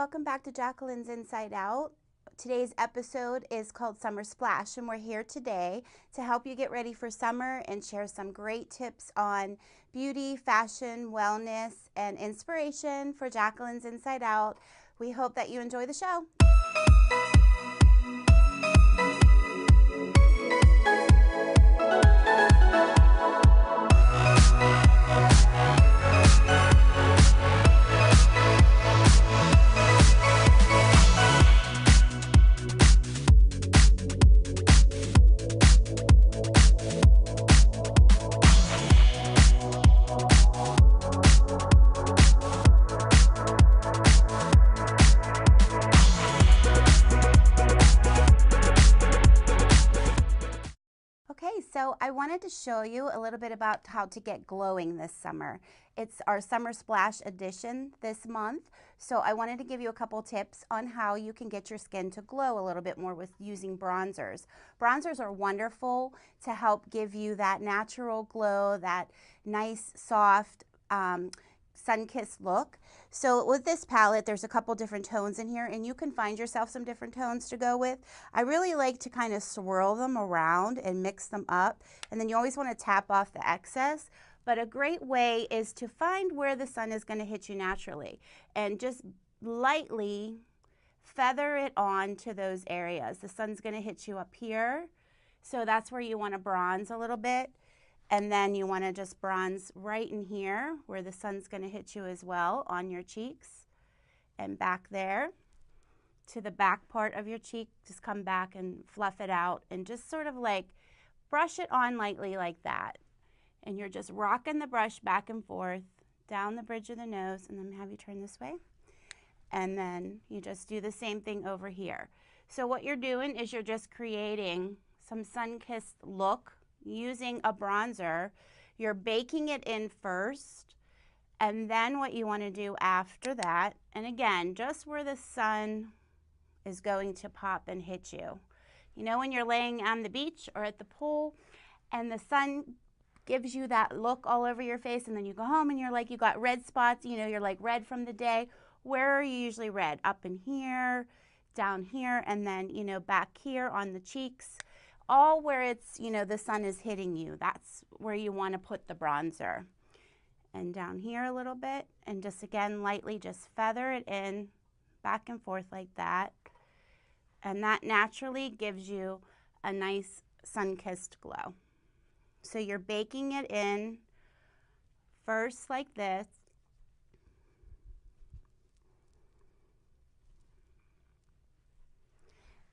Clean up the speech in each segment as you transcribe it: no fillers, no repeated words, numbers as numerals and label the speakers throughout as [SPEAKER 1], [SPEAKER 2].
[SPEAKER 1] welcome back to Jacqueline's Inside Out. Today's episode is called Summer Splash, and we're here today to help you get ready for summer and share some great tips on beauty, fashion, wellness, and inspiration for Jacqueline's Inside Out. We hope that you enjoy the show. So I wanted to show you a little bit about how to get glowing this summer. It's our Summer Splash edition this month. So I wanted to give you a couple tips on how you can get your skin to glow a little bit more with using bronzers. Bronzers are wonderful to help give you that natural glow, that nice, soft, sun-kissed look. So with this palette, there's a couple different tones in here, and you can find yourself some different tones to go with. I really like to kind of swirl them around and mix them up, and then you always want to tap off the excess. But a great way is to find where the sun is going to hit you naturally and just lightly feather it on to those areas. The sun's going to hit you up here, so that's where you want to bronze a little bit. And then you want to just bronze right in here where the sun's going to hit you as well on your cheeks and back there to the back part of your cheek. Just come back and fluff it out and just sort of like brush it on lightly like that. And you're just rocking the brush back and forth down the bridge of the nose, and then have you turn this way. And then you just do the same thing over here. So what you're doing is you're just creating some sun-kissed look using a bronzer. You're baking it in first, and then what you want to do after that, and again, just where the sun is going to pop and hit you. You know, when you're laying on the beach or at the pool and the sun gives you that look all over your face, and then you go home and you're like, you got red spots, you know, you're like red from the day. Where are you usually red? Up in here, down here, and then, you know, back here on the cheeks. All where it's, you know, the sun is hitting you. That's where you want to put the bronzer. And down here a little bit, and just again lightly just feather it in back and forth like that. And that naturally gives you a nice sun-kissed glow. So you're baking it in first like this.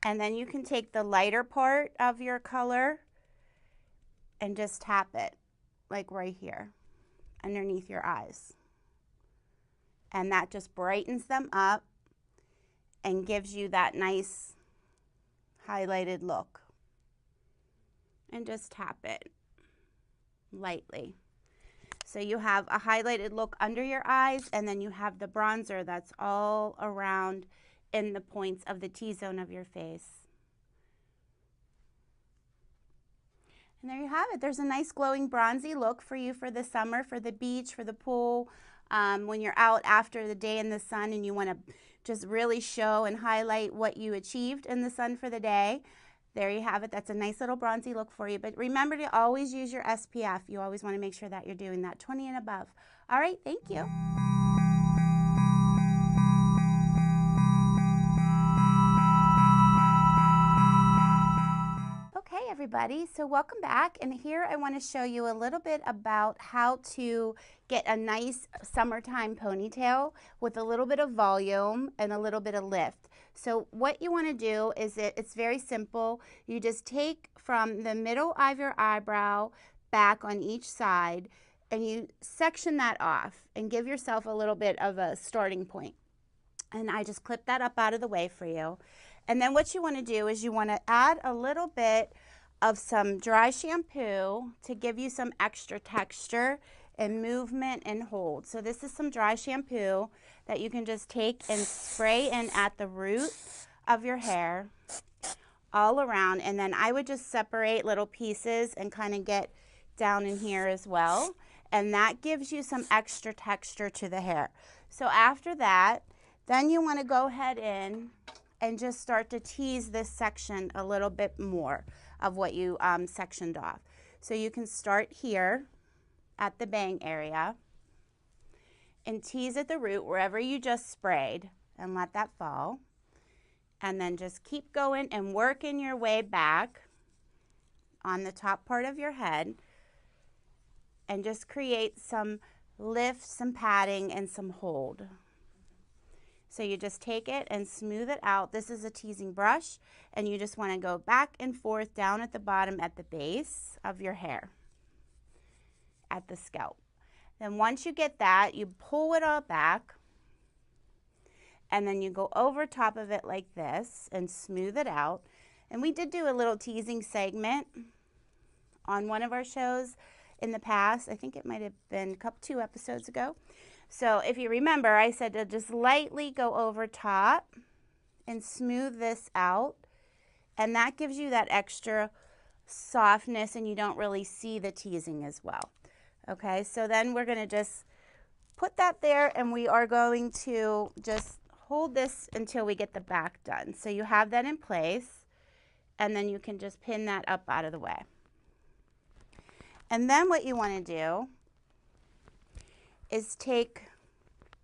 [SPEAKER 1] And then you can take the lighter part of your color and just tap it, like right here, underneath your eyes. And that just brightens them up and gives you that nice highlighted look. And just tap it lightly. So you have a highlighted look under your eyes, and then you have the bronzer that's all around in the points of the T-zone of your face. And there you have it. There's a nice glowing bronzy look for you for the summer, for the beach, for the pool, when you're out after the day in the sun and you want to just really show and highlight what you achieved in the sun for the day. There you have it. That's a nice little bronzy look for you. But remember to always use your SPF. You always want to make sure that you're doing that 20 and above. All right, thank you. Okay, everybody, so welcome back, and here I want to show you a little bit about how to get a nice summertime ponytail with a little bit of volume and a little bit of lift. So what you want to do is it's very simple. You just take from the middle of your eyebrow back on each side, and you section that off and give yourself a little bit of a starting point. And I just clip that up out of the way for you. And then what you want to do is you want to add a little bit of some dry shampoo to give you some extra texture and movement and hold. So this is some dry shampoo that you can just take and spray in at the root of your hair all around. And then I would just separate little pieces and kind of get down in here as well. And that gives you some extra texture to the hair. So after that, Then you want to go ahead in and just start to tease this section a little bit more of what you sectioned off. So you can start here at the bang area and tease at the root wherever you just sprayed and let that fall. And then just keep going and working your way back on the top part of your head and just create some lift, some padding, and some hold. So you just take it and smooth it out. This is a teasing brush, and you just want to go back and forth down at the bottom at the base of your hair, at the scalp. Then once you get that, you pull it all back, and then you go over top of it like this and smooth it out. And we did do a little teasing segment on one of our shows in the past. I think it might have been 2 episodes ago. So if you remember, I said to just lightly go over top and smooth this out, and that gives you that extra softness and you don't really see the teasing as well. Okay, so then we're going to just put that there, and we are going to just hold this until we get the back done. So you have that in place, and then you can just pin that up out of the way. And then what you want to do is take,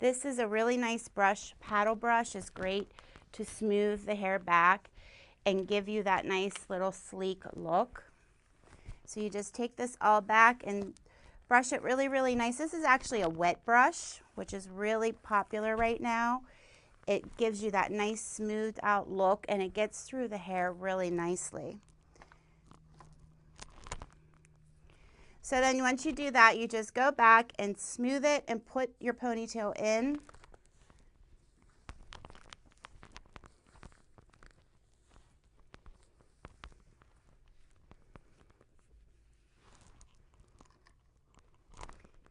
[SPEAKER 1] this is a really nice brush, paddle brush is great to smooth the hair back and give you that nice little sleek look. So you just take this all back and brush it really, really nice. This is actually a wet brush, which is really popular right now. It gives you that nice smoothed out look, and it gets through the hair really nicely. So then once you do that, you just go back and smooth it and put your ponytail in.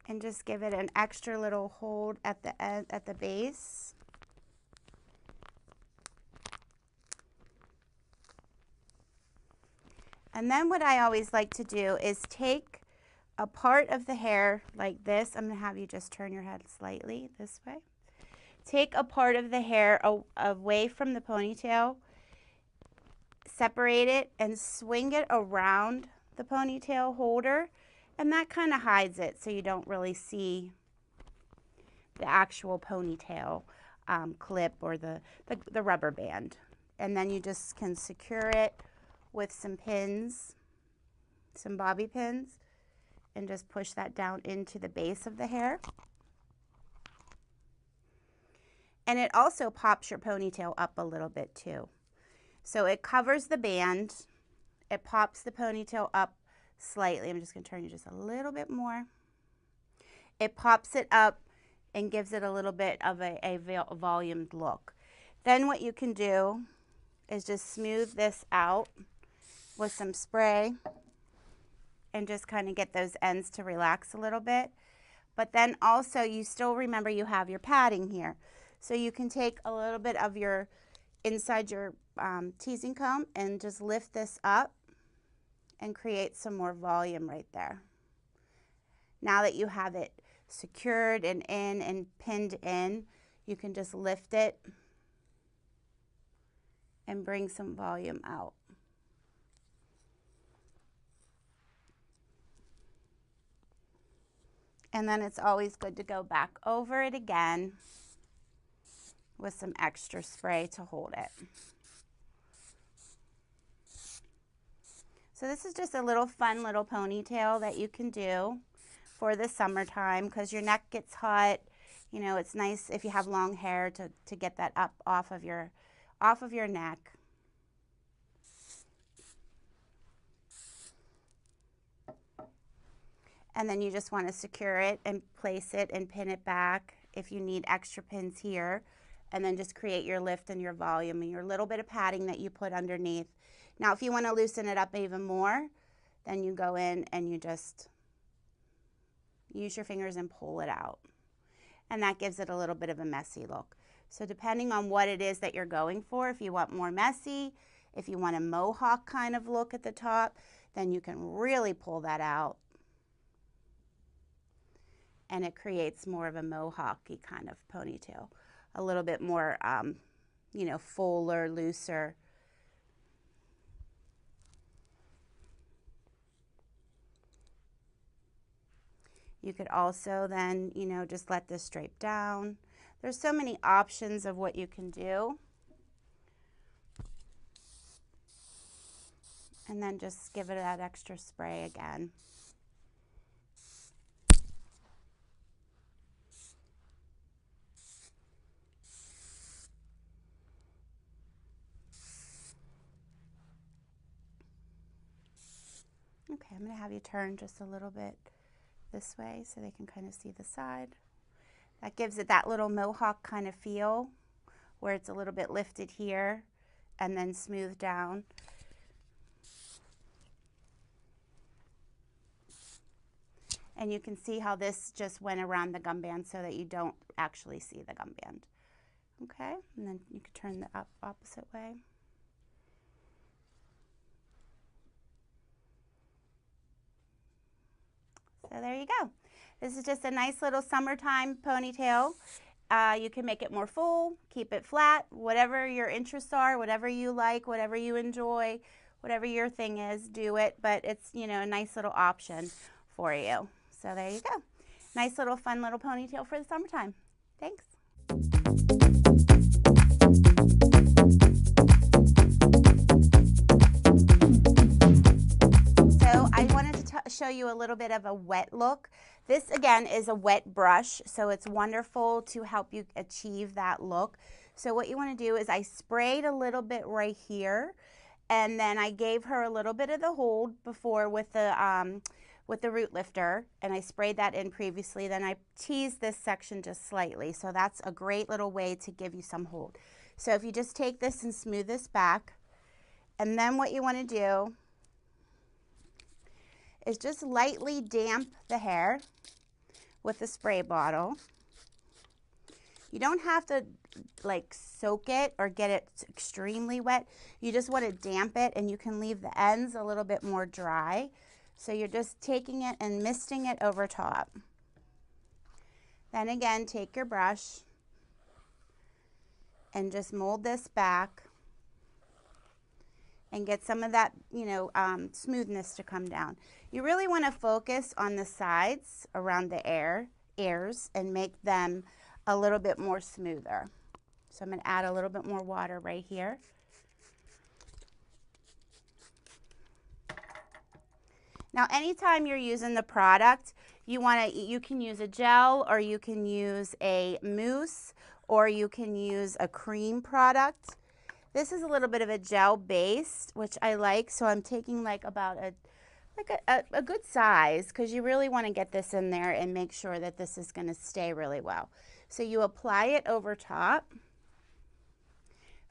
[SPEAKER 1] And just give it an extra little hold at the end, at the base. And then what I always like to do is take a part of the hair like this. I'm going to have you just turn your head slightly this way. Take a part of the hair away from the ponytail, separate it, and swing it around the ponytail holder, and that kind of hides it so you don't really see the actual ponytail clip or the rubber band. And then you just can secure it with some pins, some bobby pins, and just push that down into the base of the hair. And it also pops your ponytail up a little bit too. So it covers the band, it pops the ponytail up slightly. I'm just going to turn you just a little bit more. It pops it up and gives it a little bit of a volumed look. Then what you can do is just smooth this out with some spray and just kind of get those ends to relax a little bit. But then also you still remember you have your padding here. So you can take a little bit of your inside your teasing comb and just lift this up and create some more volume right there. Now that you have it secured and in and pinned in, you can just lift it and bring some volume out. And then it's always good to go back over it again with some extra spray to hold it. So this is just a little fun little ponytail that you can do for the summertime because your neck gets hot. You know, it's nice if you have long hair to get that up off of your neck. And then you just want to secure it and place it and pin it back if you need extra pins here. And then just create your lift and your volume and your little bit of padding that you put underneath. Now, if you want to loosen it up even more, then you go in and you just use your fingers and pull it out. And that gives it a little bit of a messy look. So depending on what it is that you're going for, if you want more messy, if you want a mohawk kind of look at the top, then you can really pull that out. And it creates more of a mohawky kind of ponytail, a little bit more, you know, fuller, looser. You could also then, you know, just let this drape down. There's so many options of what you can do. And then just give it that extra spray again. Okay, I'm going to have you turn just a little bit this way so they can kind of see the side. That gives it that little mohawk kind of feel where it's a little bit lifted here and then smooth down. And you can see how this just went around the gum band so that you don't actually see the gum band. Okay, and then you can turn the opposite way. So there you go. This is just a nice little summertime ponytail. You can make it more full, keep it flat, whatever your interests are, whatever you like, whatever you enjoy, whatever your thing is, do it. But it's, you know, a nice little option for you. So there you go. Nice little fun little ponytail for the summertime. Thanks. So I wanted to show you a little bit of a wet look. This again is a wet brush, so it's wonderful to help you achieve that look. So what you want to do is I sprayed a little bit right here, and then I gave her a little bit of the hold before with the root lifter, and I sprayed that in previously. Then I teased this section just slightly, so that's a great little way to give you some hold. So if you just take this and smooth this back, and then what you want to do is just lightly damp the hair with the spray bottle. You don't have to like soak it or get it extremely wet. You just want to damp it, and you can leave the ends a little bit more dry. So you're just taking it and misting it over top. Then again, take your brush and just mold this back and get some of that, you know, smoothness to come down. You really want to focus on the sides around the ears and make them a little bit more smoother. So I'm going to add a little bit more water right here. Now, anytime you're using the product, you can use a gel, or you can use a mousse, or you can use a cream product. This is a little bit of a gel based, which I like, so I'm taking like about a good size, because you really want to get this in there and make sure that this is going to stay really well. So you apply it over top,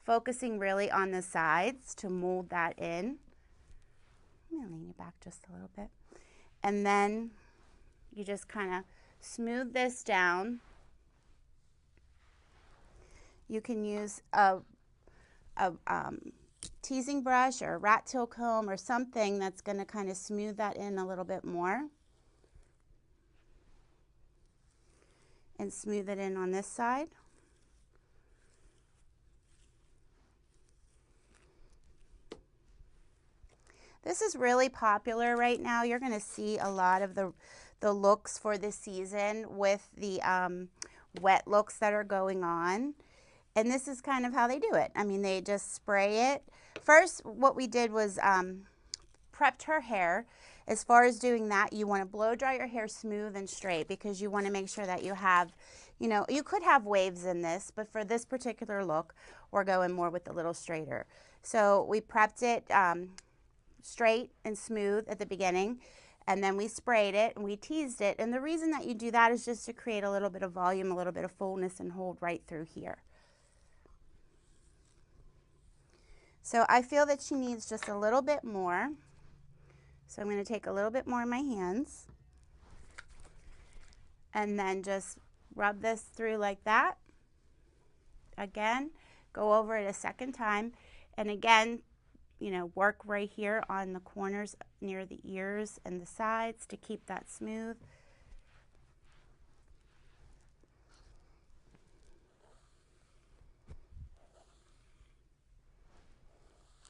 [SPEAKER 1] focusing really on the sides to mold that in. I'm going to lean you back just a little bit. And then you just kind of smooth this down. You can use a teasing brush or a rat tail comb or something that's going to kind of smooth that in a little bit more. And smooth it in on this side. This is really popular right now. You're going to see a lot of the looks for this season with the wet looks that are going on. And this is kind of how they do it. I mean, they just spray it. First, what we did was prepped her hair. As far as doing that, you want to blow dry your hair smooth and straight, because you want to make sure that you have, you know, you could have waves in this, but for this particular look, we're going more with a little straighter. So we prepped it straight and smooth at the beginning, and then we sprayed it and we teased it. And the reason that you do that is just to create a little bit of volume, a little bit of fullness, and hold right through here. So I feel that she needs just a little bit more. So I'm going to take a little bit more in my hands and then just rub this through like that. Again, go over it a second time, and again, you know, work right here on the corners near the ears and the sides to keep that smooth.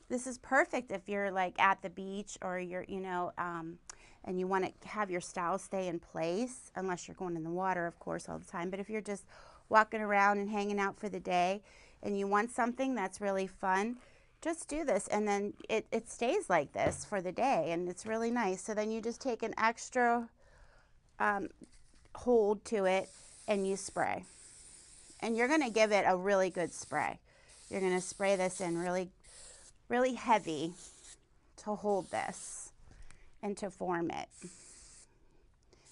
[SPEAKER 1] This is perfect if you're like at the beach or you're, and you want to have your style stay in place, unless you're going in the water, of course, all the time. But if you're just walking around and hanging out for the day and you want something that's really fun, just do this. And then it stays like this for the day, and it's really nice. So then you just take an extra hold to it and you spray. And you're going to give it a really good spray. You're going to spray this in really, really heavy to hold this and to form it.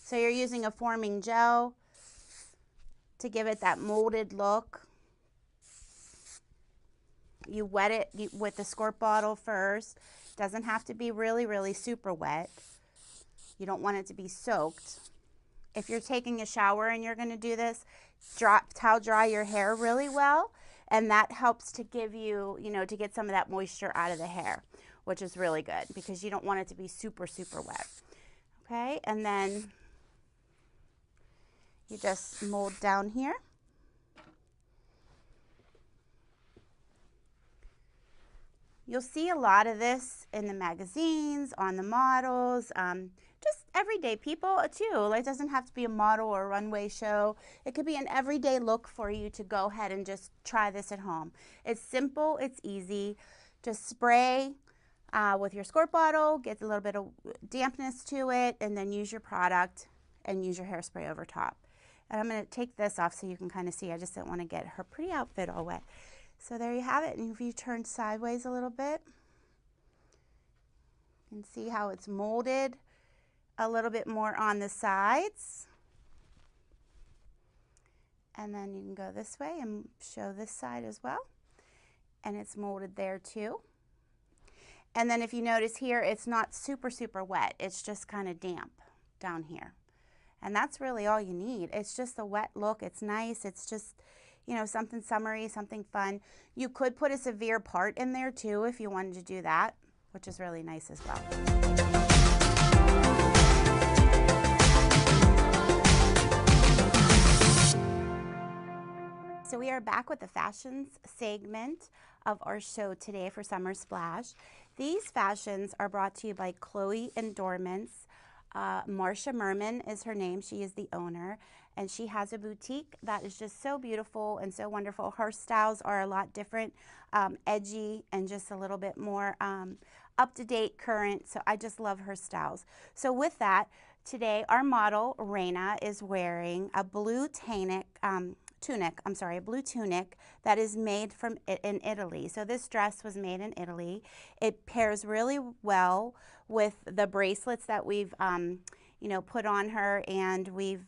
[SPEAKER 1] So you're using a forming gel to give it that molded look. You wet it with the squirt bottle first. Doesn't have to be really, really super wet. You don't want it to be soaked. If you're taking a shower and you're going to do this, towel dry your hair really well, and that helps to give you, to get some of that moisture out of the hair, which is really good because you don't want it to be super, super wet. Okay, and then you just mold down here. You'll see a lot of this in the magazines, on the models, just everyday people too. It doesn't have to be a model or a runway show. It could be an everyday look for you to go ahead and just try this at home. It's simple, it's easy. Just spray with your squirt bottle, get a little bit of dampness to it, and then use your product and use your hairspray over top. And I'm going to take this off so you can kind of see. I just didn't want to get her pretty outfit all wet. So there you have it. And if you turn sideways a little bit, you can see how it's molded a little bit more on the sides. And then you can go this way and show this side as well. And it's molded there too. And then if you notice here, it's not super, super wet. It's just kind of damp down here. And that's really all you need. It's just a wet look. It's nice. It's just, something summery, something fun. You could put a severe part in there too if you wanted to do that, which is really nice as well. So we are back with the fashions segment of our show today for Summer Splash. These fashions are brought to you by Chloe Adornments. Marsha Merman is her name. She is the owner, and she has a boutique that is just so beautiful and so wonderful. Her styles are a lot different, edgy, and just a little bit more up-to-date, current. So I just love her styles. So with that, today our model, Raina, is wearing a blue a blue tunic that is made in Italy. So this dress was made in Italy. It pairs really well with the bracelets that we've, put on her, and we've,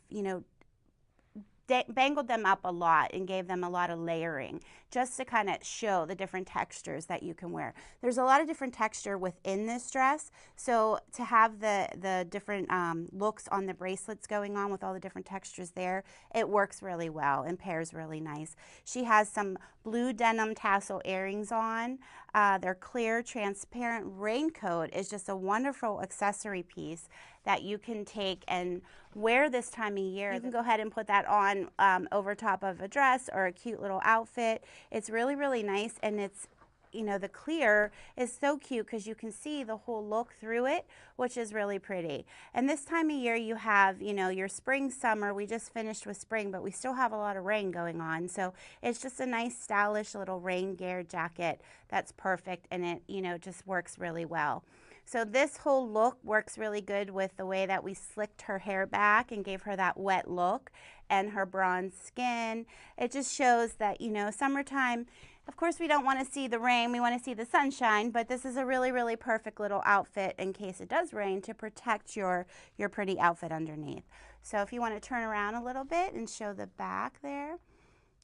[SPEAKER 1] bangled them up a lot and gave them a lot of layering just to kind of show the different textures that you can wear. There's a lot of different texture within this dress, so to have the different looks on the bracelets going on with all the different textures there, it works really well and pairs really nice. She has some blue denim tassel earrings on. Their clear, transparent raincoat is just a wonderful accessory piece that you can take and wear this time of year. You can go ahead and put that on over top of a dress or a cute little outfit. It's really, really nice, and it's, the clear is so cute because you can see the whole look through it, which is really pretty. And this time of year you have, your spring, summer. We just finished with spring, but we still have a lot of rain going on. So it's just a nice, stylish little rain gear jacket that's perfect, and it, just works really well. So this whole look works really good with the way that we slicked her hair back and gave her that wet look, and her bronze skin. It just shows that, summertime, of course we don't want to see the rain, we want to see the sunshine, but this is a really, really perfect little outfit in case it does rain to protect your pretty outfit underneath. So if you want to turn around a little bit and show the back there,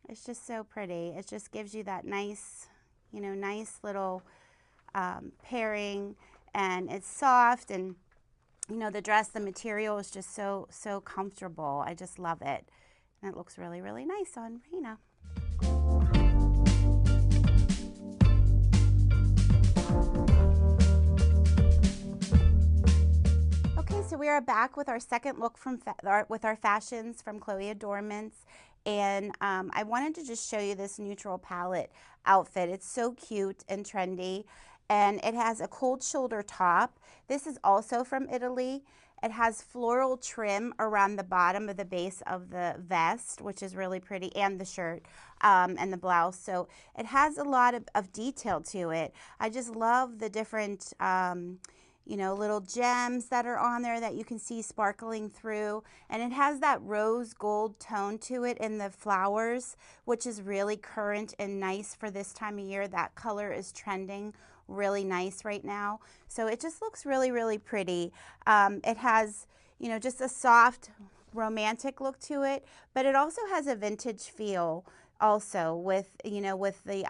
[SPEAKER 1] it's just so pretty. It just gives you that nice, nice little pairing. And it's soft, and the dress, the material is just so comfortable. I just love it, and it looks really, really nice on Raina. Okay, so we are back with our second look with our fashions from Chloe Adornments. And I wanted to just show you this neutral palette outfit. It's so cute and trendy. and it has a cold shoulder top. This is also from Italy. It has floral trim around the bottom of the base of the vest, which is really pretty, and the shirt and the blouse. So it has a lot of detail to it. I just love the different you know, little gems that are on there that you can see sparkling through. And it has that rose gold tone to it in the flowers, which is really current and nice for this time of year. That color is trending really nice right now. So it just looks really, really pretty. It has, you know, just a soft romantic look to it, but it also has a vintage feel also with, you know, with the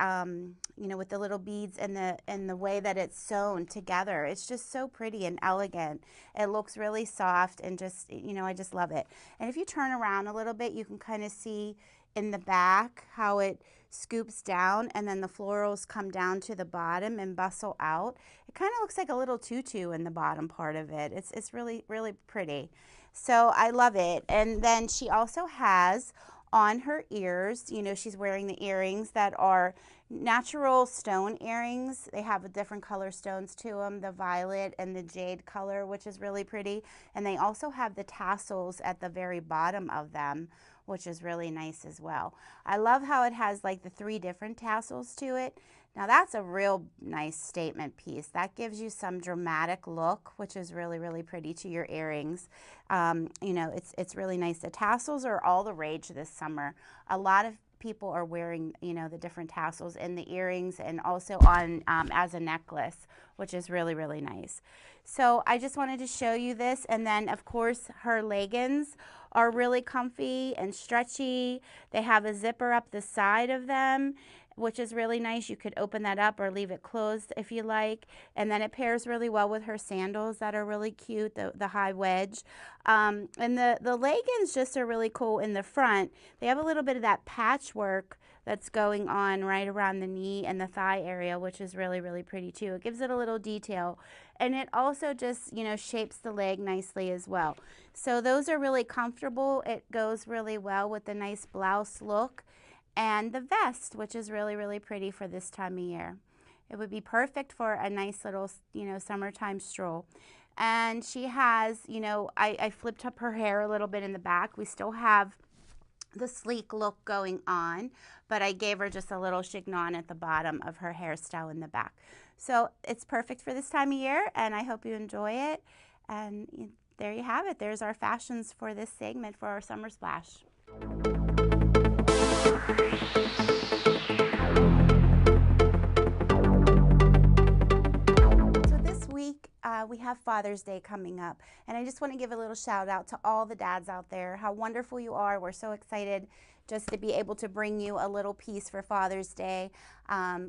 [SPEAKER 1] you know, with the little beads and the way that it's sewn together. It's just so pretty and elegant. It looks really soft and just, you know, I just love it. And if you turn around a little bit, you can kind of see in the back how it scoops down and then the florals come down to the bottom and bustle out. It kind of looks like a little tutu in the bottom part of it. It's really, really pretty. So I love it. And then she also has on her ears, you know, she's wearing the earrings that are natural stone earrings. They have a different color stones to them, the violet and the jade color, which is really pretty. And they also have the tassels at the very bottom of them, which is really nice as well. I love how it has like the 3 different tassels to it. Now that's a real nice statement piece. That gives you some dramatic look, which is really, really pretty to your earrings. You know, it's really nice. The tassels are all the rage this summer. A lot of people are wearing, you know, the different tassels in the earrings and also on as a necklace, which is really, really nice. So I just wanted to show you this. And then of course her leggings are really comfy and stretchy. They have a zipper up the side of them, which is really nice. You could open that up or leave it closed if you like. And then it pairs really well with her sandals that are really cute, the high wedge. And the leggings just are really cool in the front. They have a little bit of that patchwork that's going on right around the knee and the thigh area, which is really, really pretty too. It gives it a little detail. And it also just, you know, shapes the leg nicely as well. So those are really comfortable. It goes really well with the nice blouse look and the vest, which is really, really pretty for this time of year. It would be perfect for a nice little, you know, summertime stroll. And she has, you know, I flipped up her hair a little bit in the back. We still have the sleek look going on, but I gave her just a little chignon at the bottom of her hairstyle in the back. So it's perfect for this time of year, and I hope you enjoy it. And there you have it. There's our fashions for this segment for our summer splash. So this week we have Father's Day coming up, and I just want to give a little shout out to all the dads out there. How wonderful you are. We're so excited just to be able to bring you a little piece for Father's Day.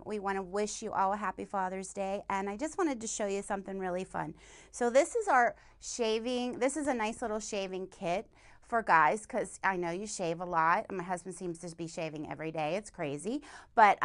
[SPEAKER 1] We want to wish you all a happy Father's Day, and I just wanted to show you something really fun. So this is our shaving, this is a nice little shaving kit for guys, because I know you shave a lot. My husband seems to be shaving every day. It's crazy. But,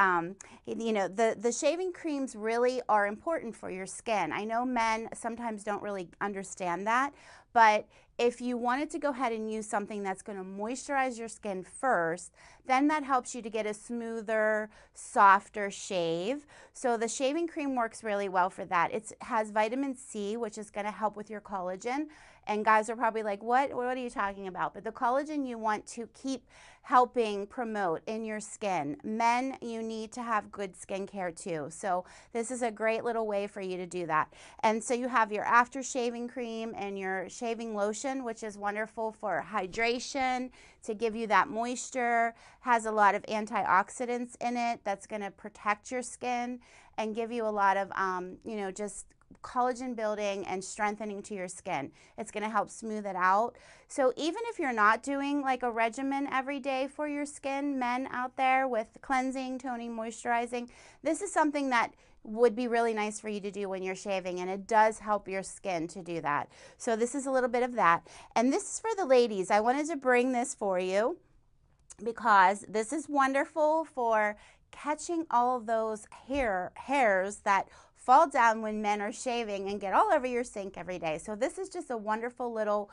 [SPEAKER 1] you know, the shaving creams really are important for your skin. I know men sometimes don't really understand that, but if you wanted to go ahead and use something that's going to moisturize your skin first, then that helps you to get a smoother, softer shave. So the shaving cream works really well for that. It has vitamin C, which is going to help with your collagen. And guys are probably like, what are you talking about? But the collagen you want to keep helping promote in your skin. Men, you need to have good skincare too. So this is a great little way for you to do that. And so you have your after shaving cream and your shaving lotion, which is wonderful for hydration, to give you that moisture, has a lot of antioxidants in it that's going to protect your skin and give you a lot of, you know, just collagen building and strengthening to your skin. It's going to help smooth it out. So even if you're not doing like a regimen every day for your skin, men out there with cleansing, toning, moisturizing, this is something that would be really nice for you to do when you're shaving, and it does help your skin to do that. So this is a little bit of that. And this is for the ladies. I wanted to bring this for you because this is wonderful for catching all of those hairs that fall down when men are shaving and get all over your sink every day. So this is just a wonderful little,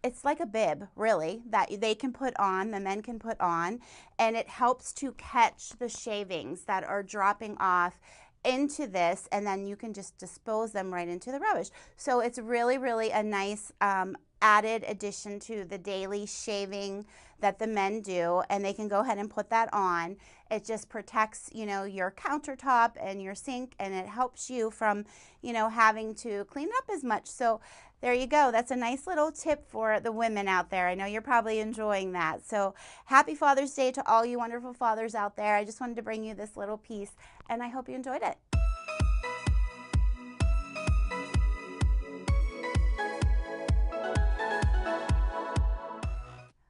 [SPEAKER 1] it's like a bib, really, that they can put on, the men can put on, and it helps to catch the shavings that are dropping off into this, and then you can just dispose them right into the rubbish. So it's really, really a nice added addition to the daily shaving that the men do, and they can go ahead and put that on. It just protects, you know, your countertop and your sink, and it helps you from, you know, having to clean up as much. So there you go. That's a nice little tip for the women out there. I know you're probably enjoying that. So happy Father's Day to all you wonderful fathers out there. I just wanted to bring you this little piece, and I hope you enjoyed it.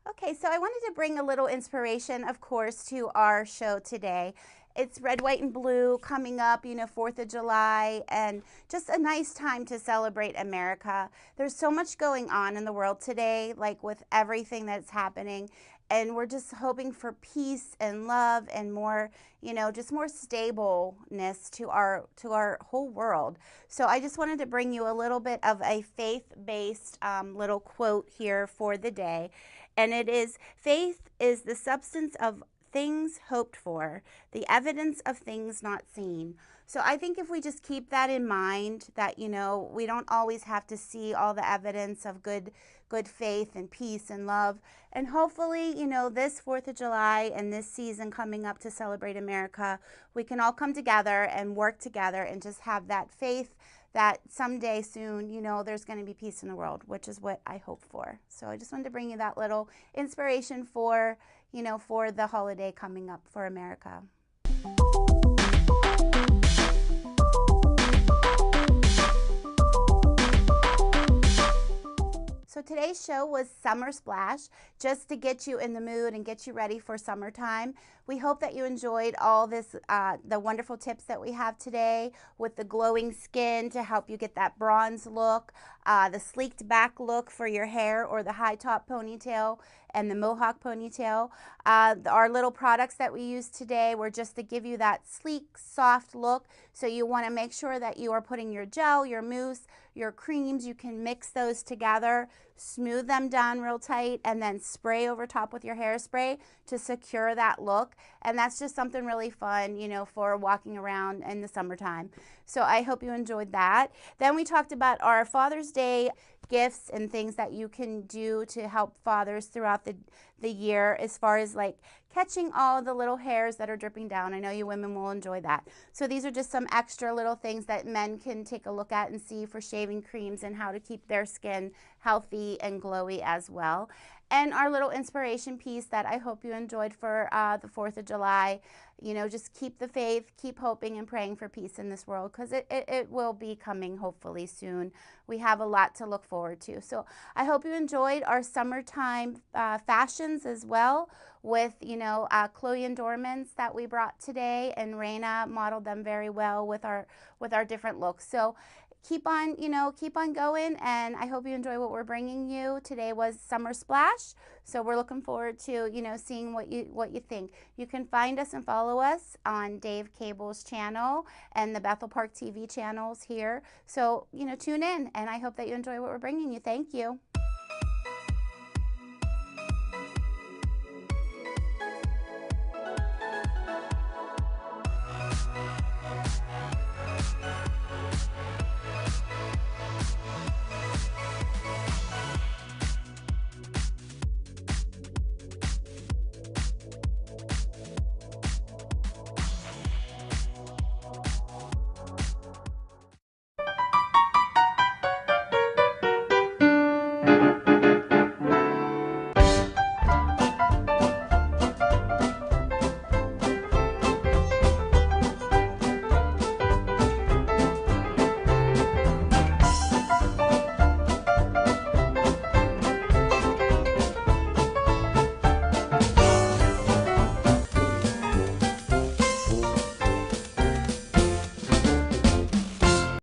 [SPEAKER 1] Okay, so I wanted to bring a little inspiration, of course, to our show today. It's red, white, and blue coming up, you know, 4th of July, and just a nice time to celebrate America. There's so much going on in the world today, like with everything that's happening, and we're just hoping for peace and love and more, you know, just more stableness to our whole world. So I just wanted to bring you a little bit of a faith-based little quote here for the day, and it is, "Faith is the substance of things hoped for, the evidence of things not seen." So I think if we just keep that in mind, that, you know, we don't always have to see all the evidence of good faith and peace and love. And hopefully, you know, this 4th of July and this season coming up to celebrate America, we can all come together and work together and just have that faith that someday soon, you know, there's going to be peace in the world, which is what I hope for. So I just wanted to bring you that little inspiration for, you know, for the holiday coming up for America. So today's show was Summer Splash, just to get you in the mood and get you ready for summertime. We hope that you enjoyed all this, the wonderful tips that we have today with the glowing skin to help you get that bronze look, the sleeked back look for your hair, or the high top ponytail and the mohawk ponytail. Our little products that we used today were just to give you that sleek, soft look. So you want to make sure that you are putting your gel, your mousse, your creams, you can mix those together, smooth them down real tight, and then spray over top with your hairspray to secure that look. And that's just something really fun, you know, for walking around in the summertime. So I hope you enjoyed that. Then we talked about our Father's Day gifts and things that you can do to help fathers throughout the year, as far as like catching all the little hairs that are dripping down. I know you women will enjoy that. So these are just some extra little things that men can take a look at and see for shaving creams and how to keep their skin healthy and glowy as well. And our little inspiration piece that I hope you enjoyed for the 4th of July. You know, just keep the faith, keep hoping and praying for peace in this world, because it will be coming hopefully soon. We have a lot to look forward to. So I hope you enjoyed our summertime fashions as well, with, you know, Chloe and Dorman's that we brought today, and Raina modeled them very well with our different looks. So keep on, you know, keep on going, and I hope you enjoy what we're bringing you. Today was Summer Splash, so we're looking forward to, you know, seeing what you think. You can find us and follow us on Dave Cable's channel and the Bethel Park TV channels here. So, you know, tune in, and I hope that you enjoy what we're bringing you. Thank you.